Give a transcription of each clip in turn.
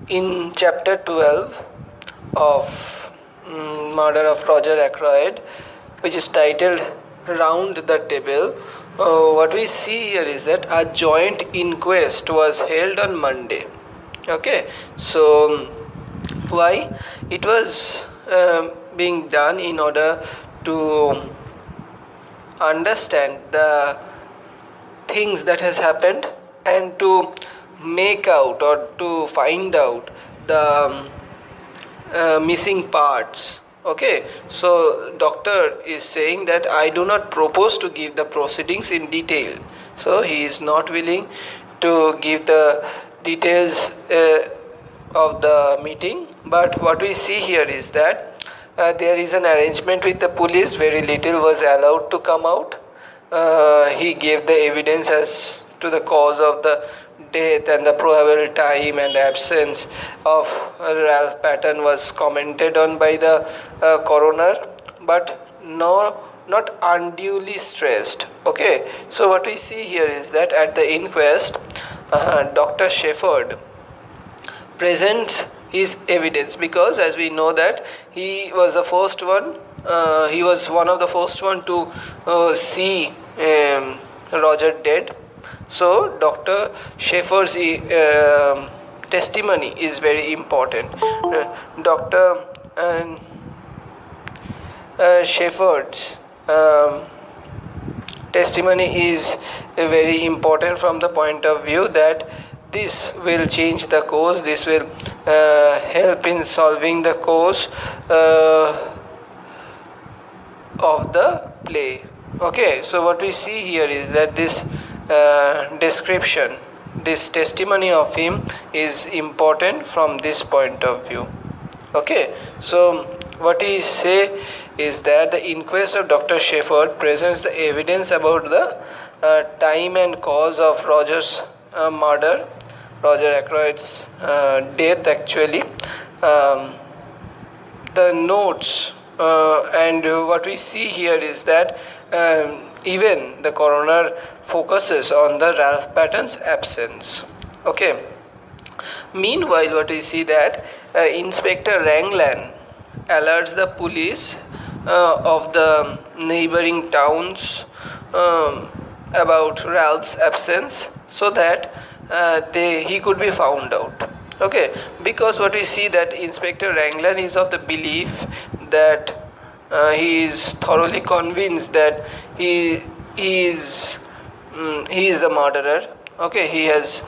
In chapter 12 of Murder of Roger Ackroyd, which is titled Round the Table, what we see here is that a joint inquest was held on Monday. Okay, so why? It was being done in order to understand the things that has happened and to make out or to find out the missing parts. Okay, so doctor is saying that I do not propose to give the proceedings in detail, so he is not willing to give the details of the meeting. But what we see here is that there is an arrangement with the police. Very little was allowed to come out. He gave the evidence as to the cause of the death and the probable time and absence of Ralph Patton was commented on by the coroner, but not unduly stressed. Okay, so what we see here is that at the inquest, Dr. Shepherd presents his evidence, because as we know that he was the first one, he was one of the first one to see Roger dead. So Dr. Shepherd's testimony is very important. Dr. Shepherd's testimony is very important from the point of view that this will change the course, this will help in solving the course of the play. Okay, so what we see here is that this description, this testimony of him is important from this point of view. Okay, so what he say is that the inquest of Dr. Shepherd presents the evidence about the time and cause of Roger's murder, Roger Ackroyd's death actually. The notes and what we see here is that even the coroner focuses on the Ralph Patton's absence. Okay. Meanwhile, what we see that Inspector Ranglan alerts the police of the neighboring towns about Ralph's absence, so that he could be found out. Okay, because what we see that Inspector Ranglan is of the belief that he is thoroughly convinced that he is the murderer. Okay, he has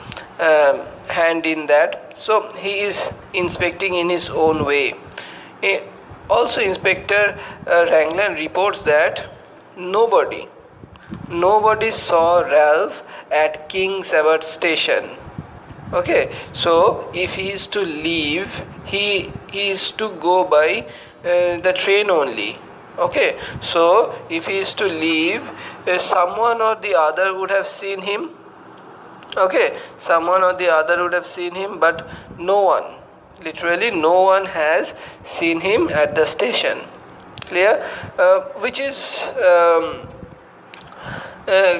hand in that, so he is inspecting in his own way. Also, Inspector Ranglan reports that nobody saw Ralph at King Sabbath station. Okay, so if he is to leave, he is to go by the train only. Okay, so if he is to leave, someone or the other would have seen him. Okay, someone or the other would have seen him, but no one, literally no one has seen him at the station. Clear? Which is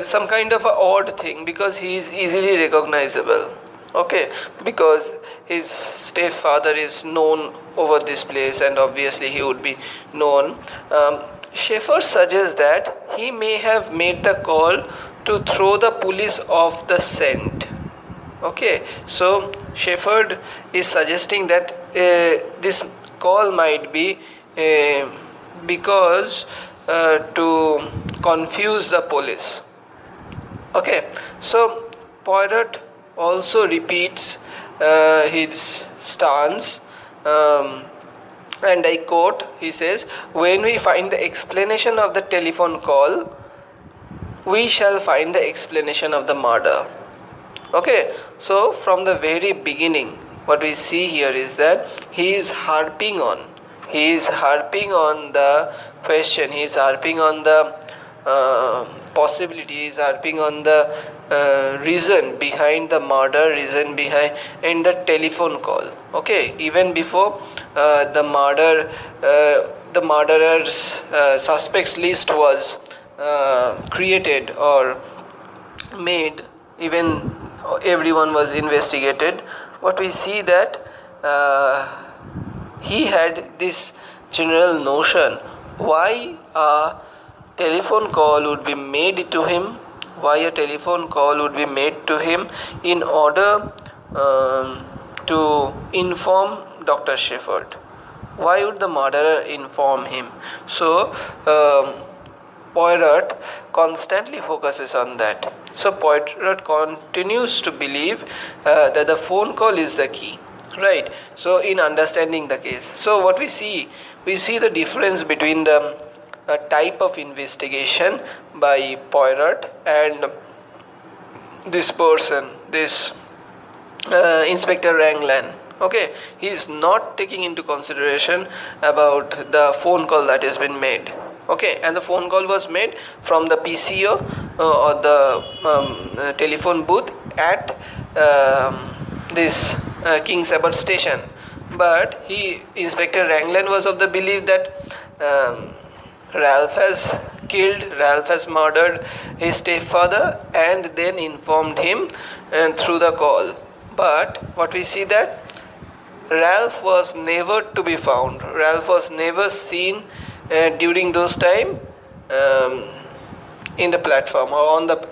some kind of an odd thing, because he is easily recognizable. Okay, because his stepfather is known over this place and obviously he would be known. Shepherd suggests that he may have made the call to throw the police off the scent. Okay, so Shepherd is suggesting that this call might be because to confuse the police. Okay, so Poirot also repeats his stance, and I quote, he says, "When we find the explanation of the telephone call, we shall find the explanation of the murder." Okay, so from the very beginning, what we see here is that he is harping on the question, he is harping on the possibility, he is harping on the reason behind the murder, reason behind in the telephone call. Okay, even before the murderer's suspects list was created or made, even everyone was investigated. What we see that he had this general notion why a telephone call would be made to him, in order to inform Dr. Shepherd. Why would the murderer inform him? So Poirot constantly focuses on that. So Poirot continues to believe that the phone call is the key, right? So in understanding the case, so what we see the difference between the type of investigation by Poirot and this person, this Inspector Ranglan. Okay, he is not taking into consideration about the phone call that has been made. Okay, and the phone call was made from the PCO or the telephone booth at this King's Abbot station. But Inspector Ranglan was of the belief that Ralph has murdered his stepfather and then informed him through the call. But what we see that Ralph was never to be found. Ralph was never seen during those time in the platform or on the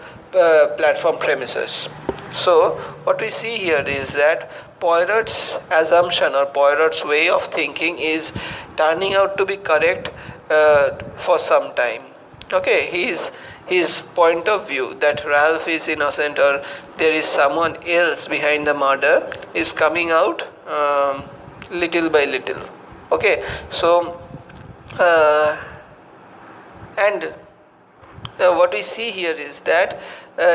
platform premises. So what we see here is that Poirot's assumption or Poirot's way of thinking is turning out to be correct for some time. Okay, his point of view that Ralph is innocent or there is someone else behind the murder is coming out little by little. Okay, so what we see here is that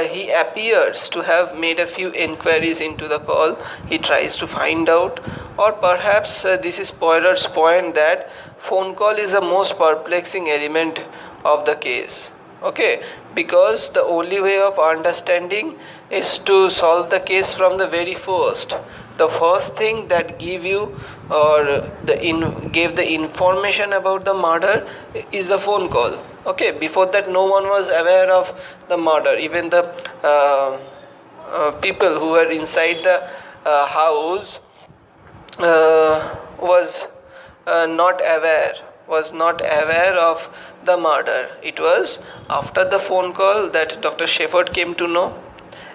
he appears to have made a few inquiries into the call. He tries to find out, or perhaps this is Poirot's point that phone call is the most perplexing element of the case. Okay, because the only way of understanding is to solve the case from the very first. The first thing that gave you or gave the information about the murder is the phone call. Okay, before that no one was aware of the murder. Even the people who were inside the house was not aware of the murder. It was after the phone call that Dr. Shepherd came to know,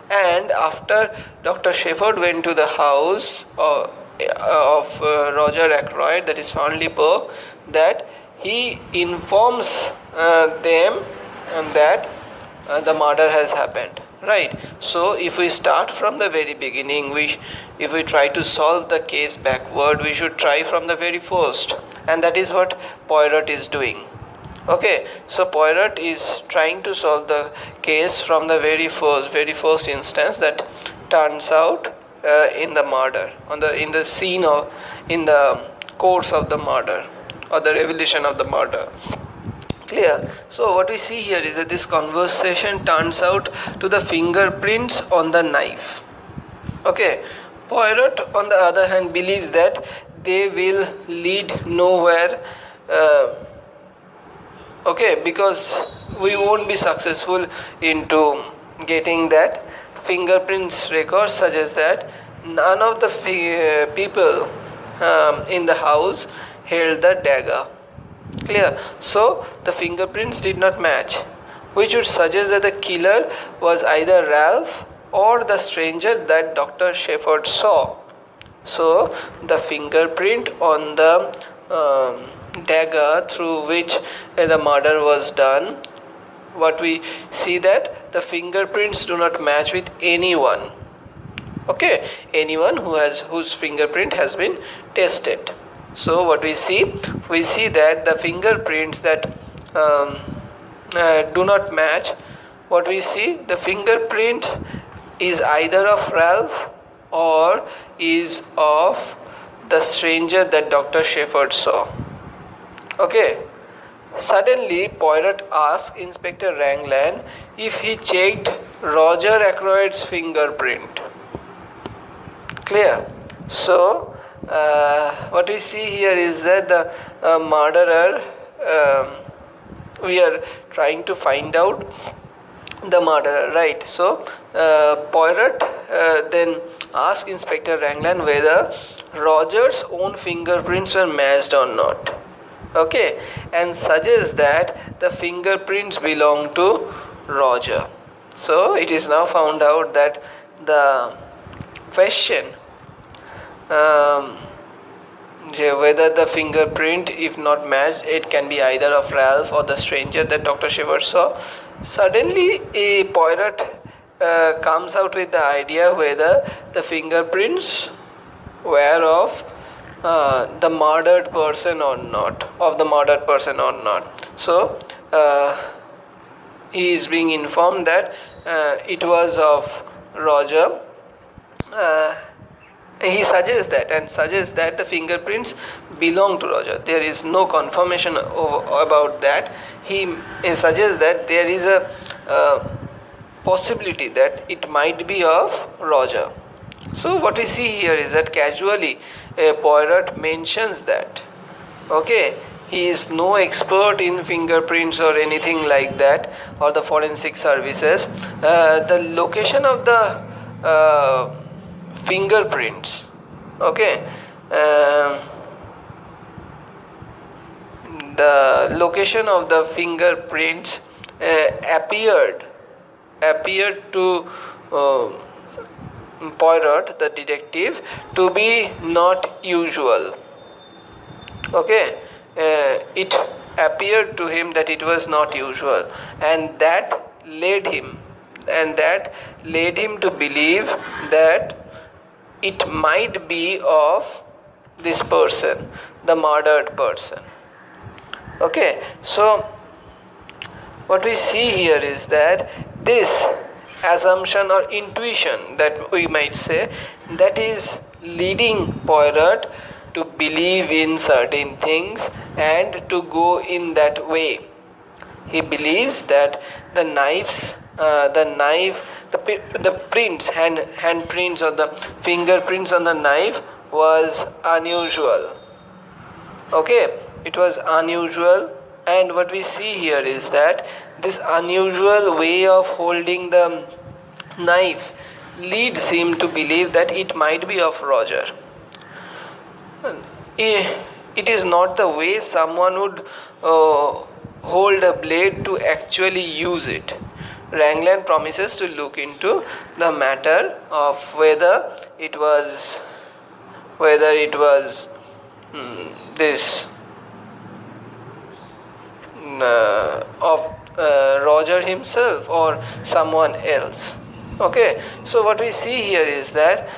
and after Dr. Shepherd went to the house of Roger Ackroyd, that is Farnley Park, that he informs them that the murder has happened. Right. So if we start from the very beginning, if we try to solve the case backward, we should try from the very first, and that is what Poirot is doing. Okay, so Poirot is trying to solve the case from the very first instance that turns out in the murder, in the scene or in the course of the murder or the revelation of the murder. Clear? So what we see here is that this conversation turns out to the fingerprints on the knife. Okay, Poirot on the other hand believes that they will lead nowhere. Okay, because we won't be successful into getting that. Fingerprints records suggest that none of the people in the house held the dagger. Clear? So the fingerprints did not match, which would suggest that the killer was either Ralph or the stranger that Dr. Shepherd saw. So the fingerprint on the dagger through which the murder was done, what we see that the fingerprints do not match with anyone. Okay, anyone whose fingerprint has been tested. So what we see that the fingerprints that do not match. What we see, the fingerprint is either of Ralph or is of the stranger that Dr. Shepherd saw. Okay. Suddenly, Poirot asked Inspector Ranglan if he checked Roger Ackroyd's fingerprint. Clear? So, what we see here is that the murderer, we are trying to find out the murderer, right? So Poirot then asked Inspector Ranglan whether Roger's own fingerprints were matched or not. Okay, and suggests that the fingerprints belong to Roger. So it is now found out that the question whether the fingerprint, if not matched, it can be either of Ralph or the stranger that Dr. Shiver saw. Suddenly, a Poirot comes out with the idea whether the fingerprints were of the murdered person or not, So, he is being informed that it was of Roger. He suggests that the fingerprints belong to Roger. There is no confirmation about that. He suggests that there is a possibility that it might be of Roger. So what we see here is that casually Poirot mentions that. Okay, he is no expert in fingerprints or anything like that, or the forensic services. The location of the fingerprints, okay, the location of the fingerprints appeared to Poirot, the detective, to be not usual. Okay, it appeared to him that it was not usual, and that led him to believe that it might be of this person, the murdered person. Okay, so what we see here is that this assumption or intuition, that we might say, that is leading Poirot to believe in certain things and to go in that way. He believes that the prints, handprints or the fingerprints on the knife was unusual. Okay, it was unusual, and what we see here is that this unusual way of holding the knife leads him to believe that it might be of Roger. It is not the way someone would hold a blade to actually use it. Ranglan promises to look into the matter of whether it was this of Roger himself or someone else. Okay, so what we see here is that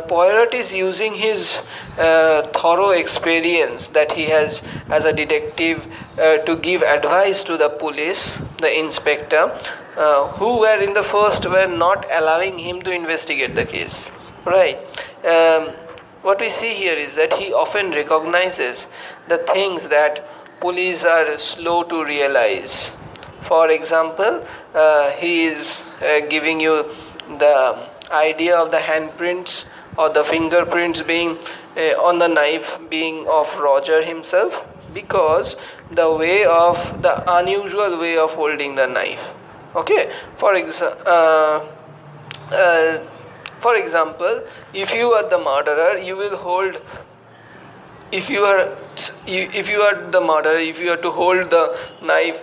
Poirot is using his thorough experience that he has as a detective to give advice to the police, the inspector, who were not allowing him to investigate the case. Right. What we see here is that he often recognizes the things that police are slow to realize. For example, he is giving you the idea of the handprints or the fingerprints being on the knife being of Roger himself, because the unusual way of holding the knife. Okay, for example, if you are the murderer, you will hold. If you are to hold the knife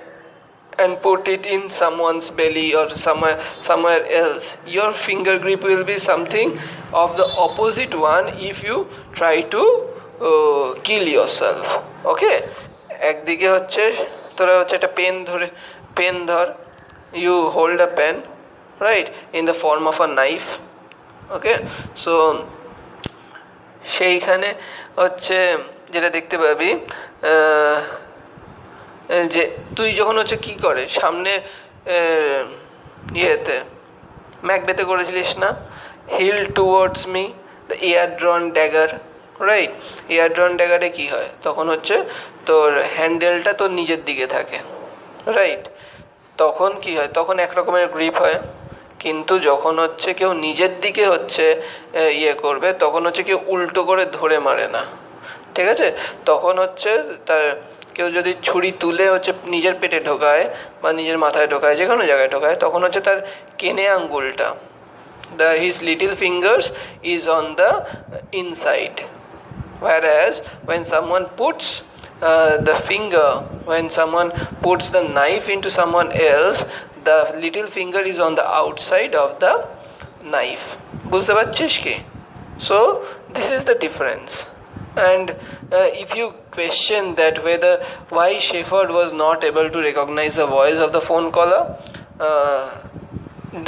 and put it in someone's belly or somewhere else, your finger grip will be something of the opposite one if you try to kill yourself. Okay, একদিকে হচ্ছে তোরা হচ্ছে একটা pen ধর, you hold a pen, right, in the form of a knife. Okay, so সেইখানে হচ্ছে যেটা দেখতে পাবি যে তুই যখন হচ্ছে কি করে সামনে ইয়েতে ম্যাকবেথে করেছিলিস না, hill towards me the air drawn dagger, right? Air drawn ড্যাগারে কি হয়, তখন হচ্ছে তোর হ্যান্ডেলটা তোর নিজের দিকে থাকে, রাইট? তখন কি হয়, তখন একরকমের গ্রিপ হয়। কিন্তু যখন হচ্ছে কেউ নিজের দিকে হচ্ছে করবে, তখন হচ্ছে কেউ উল্টো করে ধরে মারে না, ঠিক আছে? তখন হচ্ছে তার কেউ যদি ছুরি তুলে হচ্ছে নিজের পেটে ঢোকায় বা নিজের মাথায় ঢোকায়, যে কোনো জায়গায় ঢোকায়, তখন হচ্ছে তার কেনে আঙ্গুলটা, his little fingers is on the inside. Whereas when someone puts when someone puts the knife into someone else, the little finger is on the outside of the knife. বুঝতে পারছিস কি? So this is the difference. And if you question that why Shepherd was not able to recognize the voice of the phone caller,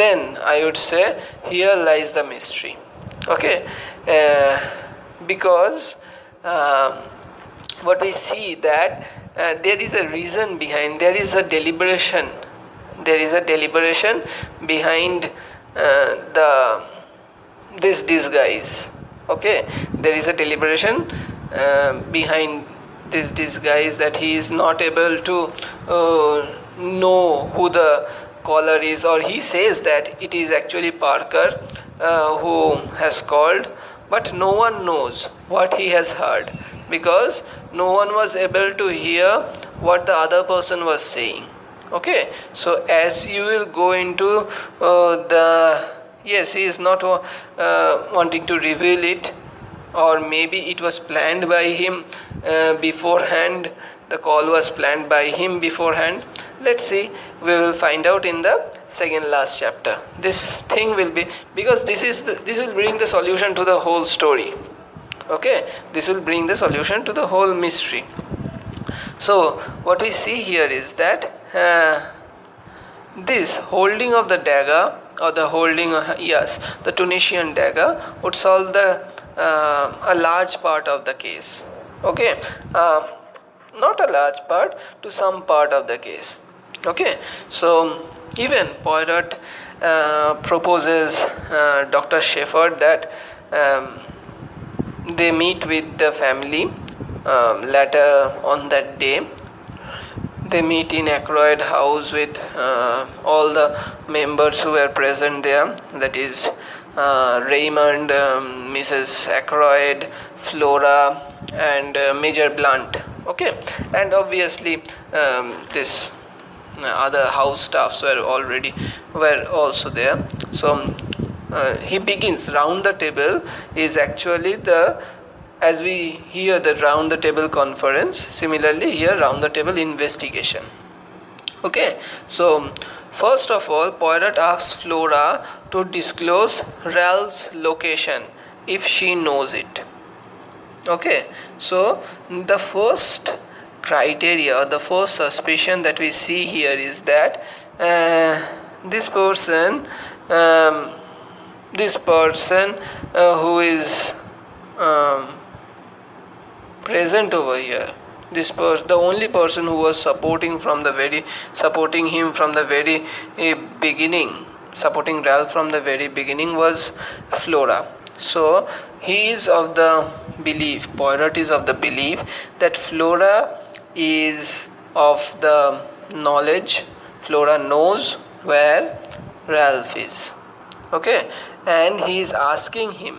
then I would say here lies the mystery. Okay, because what we see that there is a reason behind, there is a deliberation behind this disguise. Okay, there is a deliberation behind this disguise, that he is not able to know who the caller is, or he says that it is actually Parker who has called, but no one knows what he has heard, because no one was able to hear what the other person was saying. Okay, so as you will go into yes, he is not wanting to reveal it, or maybe it was planned by him beforehand, the call was planned by him beforehand. Let's see, we will find out in the second last chapter. This thing will be, because this will bring the solution to the whole story. Okay, this will bring the solution to the whole mystery. So what we see here is that this holding of the dagger, or the holding the Tunisian dagger, would solve a large part of the case. Okay, not a large part, to some part of the case. Okay, so even Poirot proposes Dr. Shepherd that they meet with the family later on that day. They meet in Ackroyd house with all the members who were present there, that is Raymond, Mrs. Ackroyd, Flora, and Major Blunt. Okay, and obviously this other house staffs were also there. So he begins. Round the table is actually as we hear the round the table conference, similarly here round the table investigation. Okay, so first of all, Poirot asks Flora to disclose Ralph's location if she knows it. Okay, so the first criteria, the first suspicion that we see here is that this person who is present over here, the only person who was supporting him from the very beginning, supporting Ralph from the very beginning, was Flora. So he is of the belief, Poirot is of the belief, that Flora is of the knowledge, Flora knows where Ralph is. Okay, and he is asking him,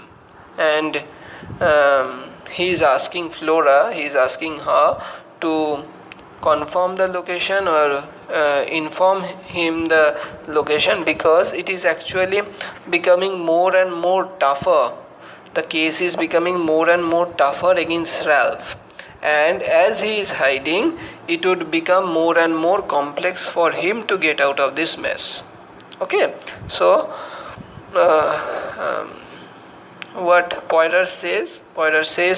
and he is asking Flora, he is asking her to confirm the location or inform him the location, because it is actually becoming more and more tougher. The case is becoming more and more tougher against Ralph, and as he is hiding, it would become more and more complex for him to get out of this mess. Okay, so what Poirot says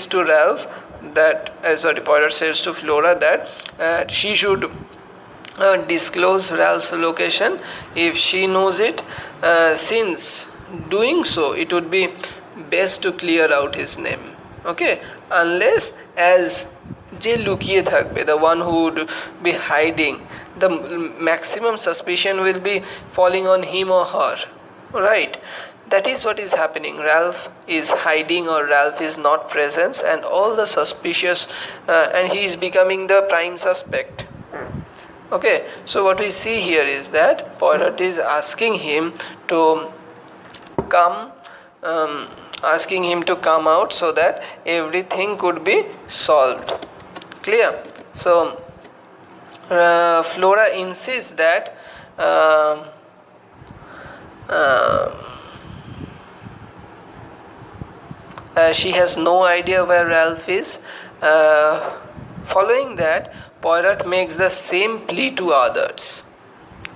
to Ralph Poirot says to Flora that she should disclose Ralph's location if she knows it, since doing so it would be best to clear out his name. Okay, unless as যে লুকিয়ে থাকবে, the one who would be hiding, the maximum suspicion will be falling on him or her, right? That is what is happening. Ralph is hiding, or Ralph is not present, and all the suspicious and he is becoming the prime suspect. Okay, so what we see here is that Poirot is asking him to come out so that everything could be solved. Clear? So Flora insists that she has no idea where Ralph is. Following that, Poirot makes the same plea to others.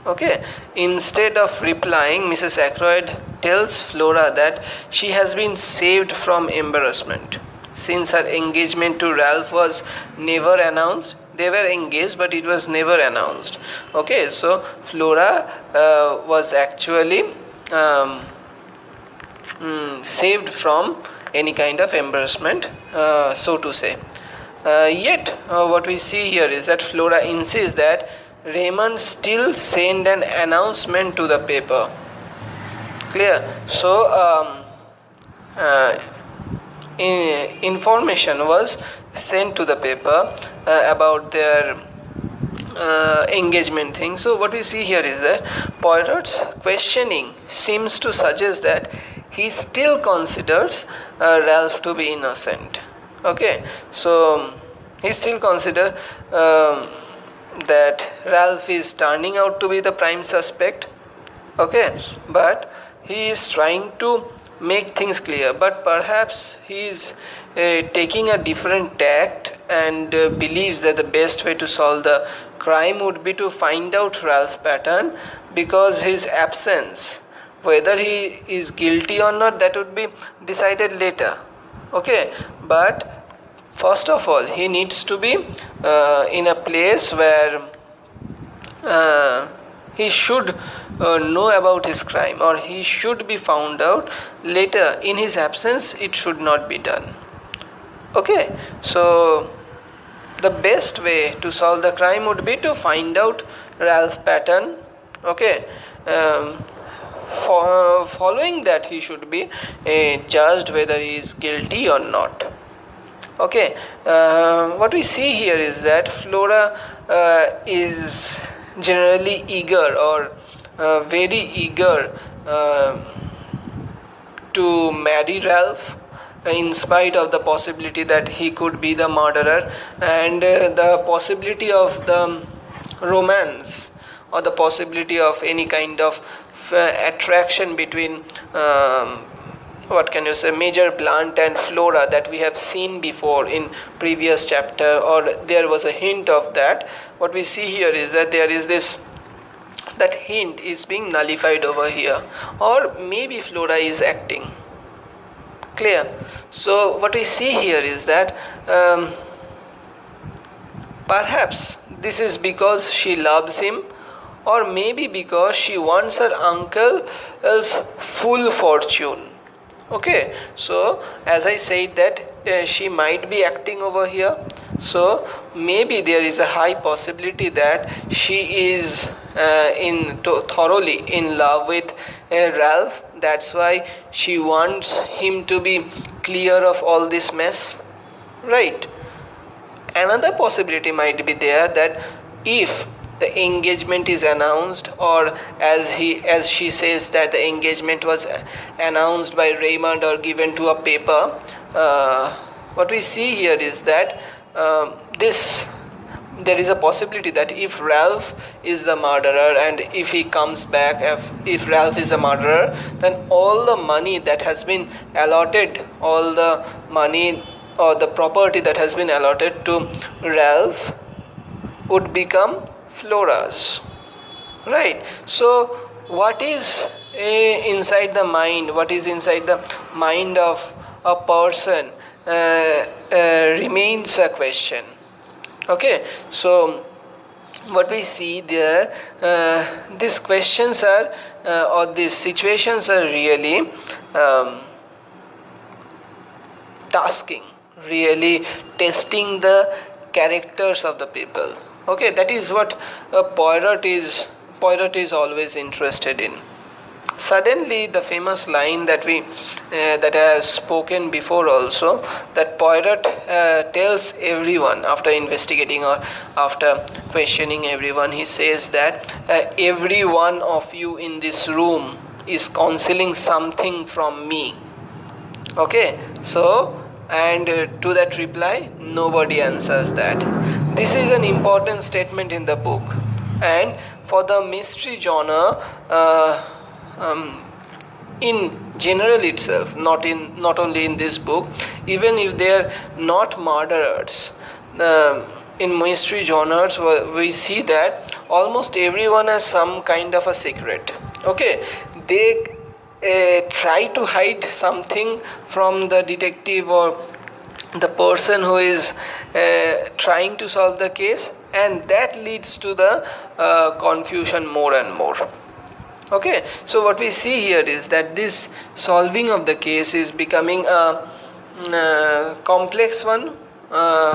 Okay, instead of replying, Mrs. Ackroyd tells Flora that she has been saved from embarrassment. Since her engagement to Ralph was never announced, they were engaged but it was never announced. Okay, so Flora was actually saved from any kind of embarrassment, so to say. Yet, what we see here is that Flora insists that Raymond still sent an announcement to the paper. Clear? So, information was sent to the paper about their engagement thing. So, what we see here is that Poirot's questioning seems to suggest that he still considers Ralph to be innocent. Okay, so he still considers that Ralph is turning out to be the prime suspect. Okay, but he is trying to make things clear, but perhaps he is taking a different tact and believes that the best way to solve the crime would be to find out Ralph's pattern, because his absence, whether he is guilty or not, that would be decided later. Okay, but first of all, he needs to be in a place where he should know about his crime, or he should be found out later. In his absence, it should not be done. Okay, so the best way to solve the crime would be to find out Ralph's pattern. Okay, following that, he should be judged whether he is guilty or not. Okay, what we see here is that Flora is generally eager, or very eager to marry Ralph, in spite of the possibility that he could be the murderer, and the possibility of the romance, or the possibility of any kind of attraction between Major Blunt and Flora that we have seen before in previous chapter, or there was a hint of that. What we see here is that there is that hint is being nullified over here, or maybe Flora is acting. Clear? So what we see here is that perhaps this is because she loves him, or maybe because she wants her uncle's full fortune. Okay, so as I said that she might be acting over here, so maybe there is a high possibility that she is thoroughly in love with Ralph. That's why she wants him to be clear of all this mess, right? Another possibility might be there that if the engagement is announced, or as she says that the engagement was announced by Raymond or given to a paper, what we see here is that there is a possibility that if Ralph is the murderer, and if he comes back, if Ralph is the murderer, then all the money that has been allotted, all the money or the property that has been allotted to Ralph would become Flora's, right? So what is inside the mind, what is inside the mind of a person remains a question. Okay, so what we see there, these questions are or these situations are really tasking, really testing the characters of the people. Okay, that is what Poirot is always interested in. Suddenly, the famous line that I have spoken before also, that Poirot tells everyone after investigating or after questioning everyone, he says that every one of you in this room is concealing something from me. Okay, so and to that reply, nobody answers that. This is an important statement in the book, and for the mystery genre in general itself, not only in this book, even if they are not murderers, in mystery genres we see that almost everyone has some kind of a secret. Okay, they try to hide something from the detective or the person who is trying to solve the case, and that leads to the confusion more and more. Okay, so what we see here is that this solving of the case is becoming a complex one.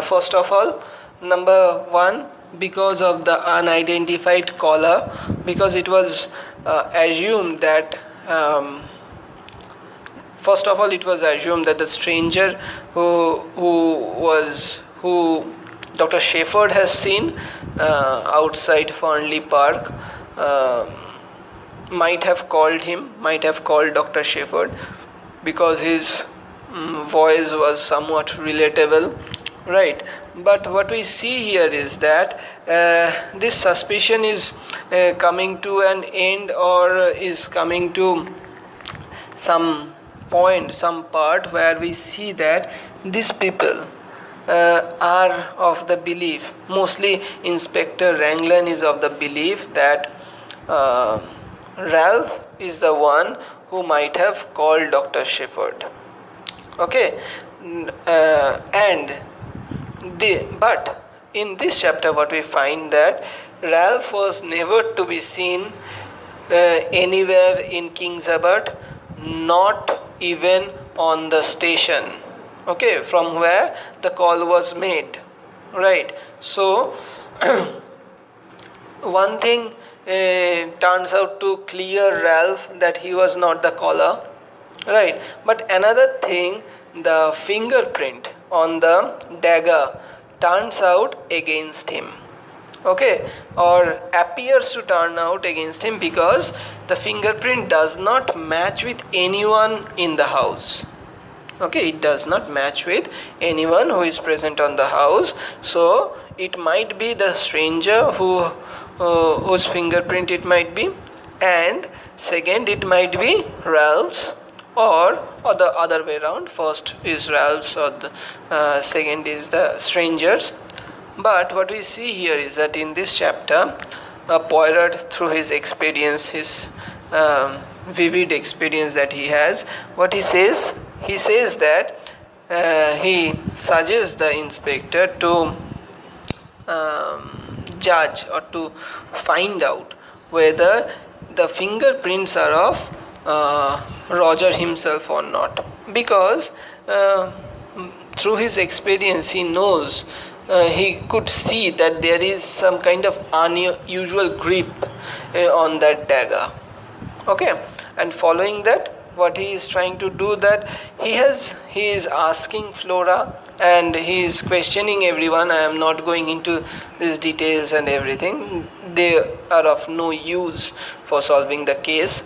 First of all, number one, because of the unidentified caller, because it was assumed that first of all, it was assumed that the stranger who Dr. Shepherd has seen outside Fernley Park might have called Dr. Shepherd, because his voice was somewhat relatable, right? But what we see here is that this suspicion is coming to an end, or is coming to some point, some part where we see that these people are of the belief, mostly Inspector Ranglan is of the belief that Ralph is the one who might have called Dr. Shepherd. Okay, but in this chapter what we find that Ralph was never to be seen anywhere in King's Abbots, not even on the station, okay, from where the call was made, right? So one thing turns out to clear Ralph that he was not the caller, right? But another thing, the fingerprint on the dagger turns out against him, okay, or appears to turn out against him, because the fingerprint does not match with anyone in the house. Okay, it does not match with anyone who is present on the house. So it might be the stranger whose fingerprint it might be, and second, it might be Ralph's, or the other way around. First is Ralph's, or the second is the stranger's. But what we see here is that in this chapter, Poirot, through his experience, his vivid experience that he has, what he says that he suggests the inspector to judge or to find out whether the fingerprints are of Roger himself or not, because through his experience he knows, he could see that there is some kind of unusual grip on that dagger. Okay, and following that, what he is trying to do, that he is asking Flora and he is questioning everyone. I am not going into these details and everything, they are of no use for solving the case.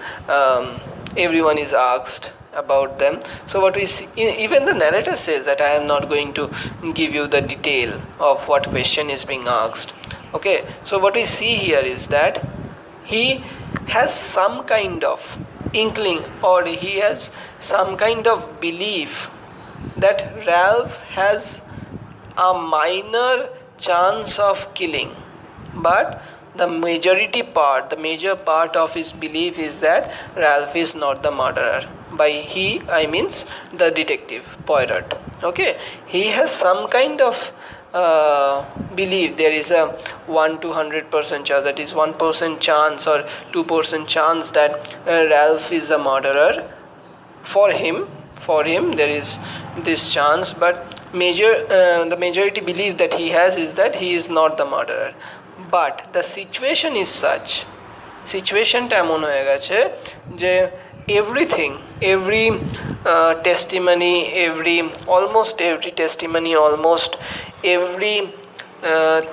Everyone is asked about them. So what we see, even the narrator says that I am not going to give you the detail of what question is being asked. Okay, so what we see here is that he has some kind of inkling, or he has some kind of belief that Ralph has a minor chance of killing, but the major part of his belief is that Ralph is not the murderer. By he, I means the detective Poirot. Okay, he has some kind of belief. There is a 1 to 100% chance, that is 1% chance or 2% chance that Ralph is the murderer. For him there is this chance, but the majority belief that he has is that he is not the murderer. But the situation is such, সিচুয়েশনটা এমন হয়ে গেছে যে every testimony, almost every testimony, almost every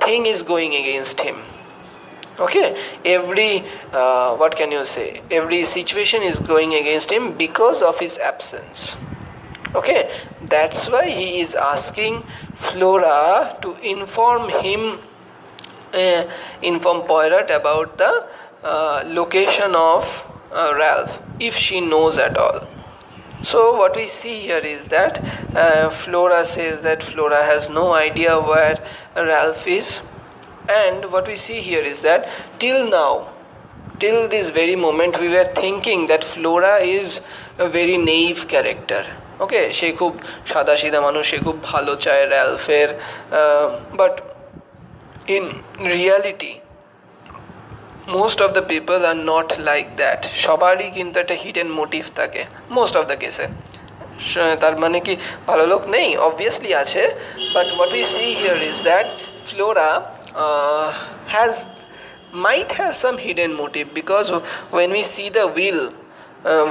thing is going against him. Okay, every what can you say, every situation is going against him because of his absence. Okay, that's why he is asking Flora to inform Poirot about the location of Ralph, if she knows at all. So what we see here is that Flora says that Flora has no idea where Ralph is, and what we see here is that till this very moment, we were thinking that Flora is a very naive character. Okay, সে খুব সাদা সিধা মানুষ, সে খুব ভালো চায় র্যালফের, but in reality most of the people are not like that. সবারই কিন্তু একটা হিডেন মোটিভ থাকে মোস্ট অফ দ্য কেসে। তার মানে কি ভালো লোক নেই? অবভিয়াসলি আছে, but what we see here is that Flora might have some hidden motive, because when we see the will,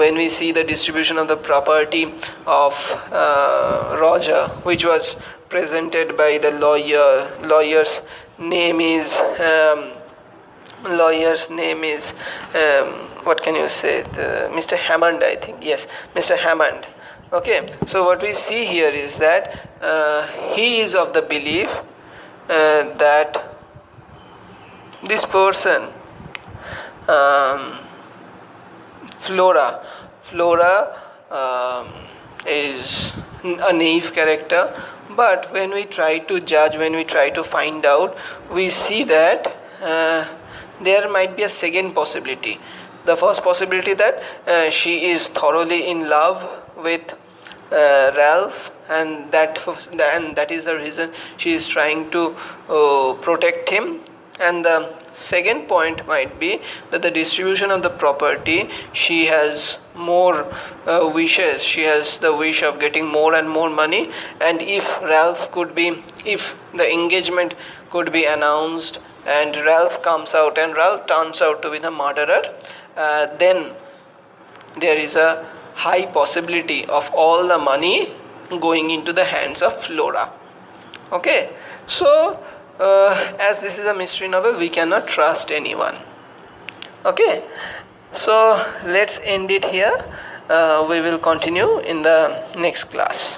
when we see the distribution of the property of Roger, which was presented by the lawyer's name is what can you say, Mr. Hammond, I think. Yes, Mr. Hammond. Okay, so what we see here is that he is of the belief that this person, Flora is a naive character, but when we try to judge, when we try to find out, we see that there might be a second possibility. The first possibility that she is thoroughly in love with Ralph, and that is the reason she is trying to protect him. And the second point might be that the distribution of the property, she has more wishes. She has the wish of getting more and more money, and if the engagement could be announced and Ralph comes out and Ralph turns out to be the murderer, then there is a high possibility of all the money going into the hands of Flora. Okay, so as this is a mystery novel, we cannot trust anyone. Okay, so let's end it here. We will continue in the next class.